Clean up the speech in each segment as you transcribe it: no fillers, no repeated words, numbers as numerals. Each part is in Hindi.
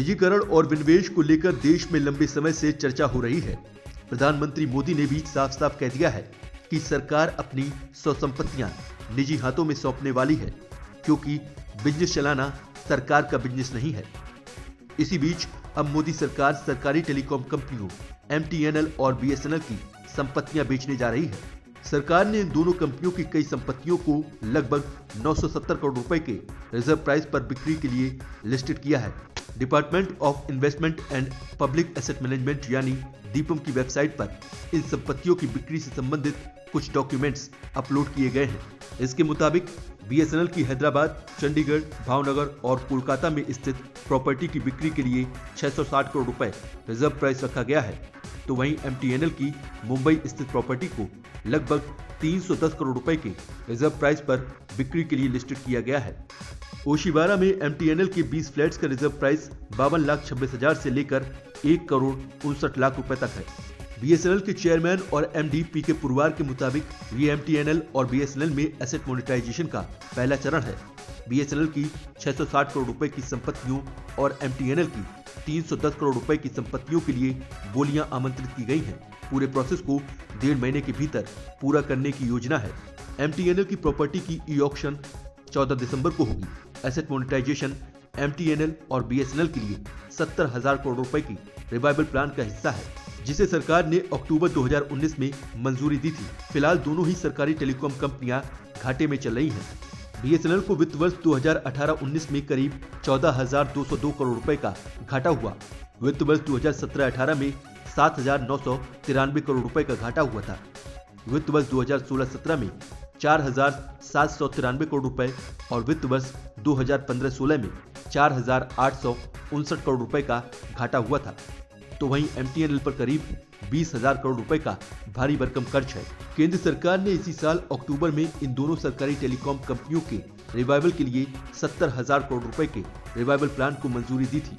निजीकरण और विनिवेश को लेकर देश में लंबे समय से चर्चा हो रही है। प्रधानमंत्री मोदी ने भी साफ साफ कह दिया है कि सरकार अपनी 100 संपत्तियां निजी हाथों में सौंपने वाली है, क्योंकि बिजनेस चलाना सरकार का बिजनेस नहीं है। इसी बीच अब मोदी सरकार सरकारी टेलीकॉम कंपनियों MTNL और BSNL की संपत्तियां बेचने जा रही है। सरकार ने इन दोनों कंपनियों की कई संपत्तियों को लगभग 970 करोड़ रुपए के रिजर्व प्राइस पर बिक्री के लिए लिस्टेड किया है। Department of investment and public asset management यानी DIPAM की वेबसाइट पर इन संपत्तियों की बिक्री से संबंधित कुछ डॉक्यूमेंट्स अपलोड किए गए हैं। इसके मुताबिक BSNL की हैदराबाद, चंडीगढ़, भावनगर और कोलकाता में स्थित प्रॉपर्टी की बिक्री के लिए 660 करोड़ रुपए रिजर्व प्राइस रखा गया है, तो वहीं MTNL की मुंबई स्थित प्रॉपर्टी को लगभग 310 करोड़ रुपए के रिजर्व प्राइस पर बिक्री के लिए लिस्टेड किया गया है। ओशिवारा में MTNL के 20 फ्लैट्स का रिजर्व प्राइस 52,26,000 से लेकर 1,59,00,000 रुपए तक है। BSNL के चेयरमैन और MD PK पुरवार के मुताबिक ये MTNL और BSNL में एसेट मोनेटाइजेशन का पहला चरण है। BSNL की 660 करोड़ रुपए की संपत्तियों और MTNL की 310 करोड़ रुपए की संपत्तियों के लिए बोलियां आमंत्रित की गई हैं। पूरे प्रोसेस को 1.5 महीने के भीतर पूरा करने की योजना है। MTNL की प्रॉपर्टी की ई-ऑक्शन 14 दिसंबर को होगी। एसेट मोनेटाइजेशन MTNL और BSNL के लिए 70,000 करोड़ रुपए की रिवाइवल प्लान का हिस्सा है, जिसे सरकार ने अक्टूबर 2019 में मंजूरी दी थी। फिलहाल दोनों ही सरकारी टेलीकॉम कंपनियां घाटे में चल रही हैं। BSNL को वित्त वर्ष 2018-19 में करीब 14,202 करोड़ रुपए का घाटा हुआ। वित्त वर्ष 2017-18 में 7,993 करोड़ रुपए का घाटा हुआ था। वित्त वर्ष 2016-17 में 4,793 करोड़ रुपए और वित्त वर्ष 2015-16 में 4,859 करोड़ रुपए का घाटा हुआ था। तो वहीं MTNL पर करीब 20,000 करोड़ रुपए का भारी भरकम कर्ज है। केंद्र सरकार ने इसी साल अक्टूबर में इन दोनों सरकारी टेलीकॉम कंपनियों के रिवाइवल के लिए 70,000 करोड़ रुपए के रिवाइवल प्लान को मंजूरी दी थी।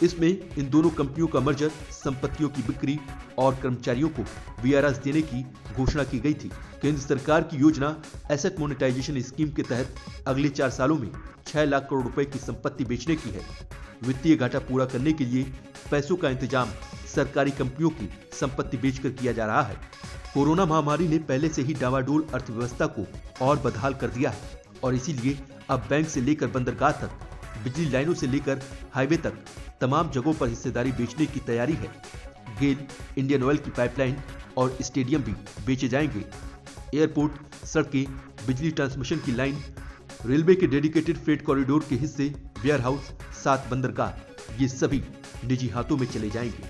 इसमें इन दोनों कंपनियों का मर्जर, संपत्तियों की बिक्री और कर्मचारियों को VRS देने की घोषणा की गई थी। केंद्र सरकार की योजना एसेट मोनेटाइजेशन स्कीम के तहत अगले 4 सालों में 6 लाख करोड़ रुपए की संपत्ति बेचने की है। वित्तीय घाटा पूरा करने के लिए पैसों का इंतजाम सरकारी कंपनियों की संपत्ति बेचकर किया जा रहा है। कोरोना महामारी ने पहले से ही डावाडोल अर्थव्यवस्था को और बदहाल कर दिया है और इसीलिए अब बैंक से लेकर बंदरगाह तक, बिजली लाइनों से लेकर हाईवे तक तमाम जगहों पर हिस्सेदारी बेचने की तैयारी है। गेल, इंडियन ऑयल की पाइपलाइन और स्टेडियम भी बेचे जाएंगे। एयरपोर्ट, सड़कें, बिजली ट्रांसमिशन की लाइन, रेलवे के डेडिकेटेड फ्रेट कॉरिडोर के हिस्से, वेयर हाउस, 7 बंदरगाह, ये सभी निजी हाथों में चले जाएंगे।